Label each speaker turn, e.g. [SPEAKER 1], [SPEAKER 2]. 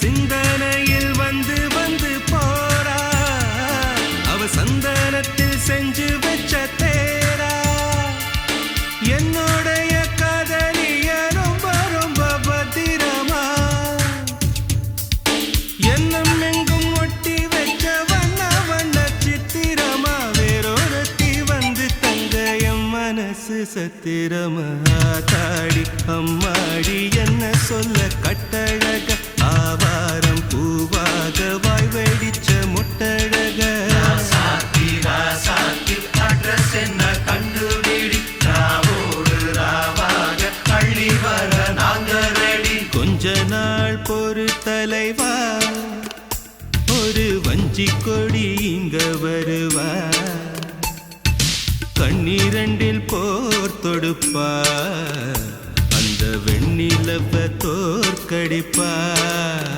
[SPEAKER 1] சிந்தனையில் வந்து வந்து போறா, அவ சந்தனத்தில் செஞ்சு வச்ச தேரா. என்னுடைய காதலிய ரொம்ப ரொம்ப பத்திரமா என்னும் எங்கும் ஒட்டி வச்ச வண்ண வண்ண சித்திரமா. வேறொருத்தி வந்து தங்க என் மனசு சத்திரமா. தாடி அம்மாடி என்ன சொல்ல கட்டழக, ஆவாரம் பூவாக வாய் வெடிச்ச முட்டழக. அட்ரஸ் என்ன கண்டுபிடி, ராவோடு ராவாக அள்ளி வர நாங்க ரெடி. கொஞ்ச நாள் பொறு தலைவா, ஒரு வஞ்சி கொடி இங்க வருவா. கண்ணீரண்டில் போர் தொடுப்பா, அந்த வெண்ணிலவ தோற்கடிப்பா.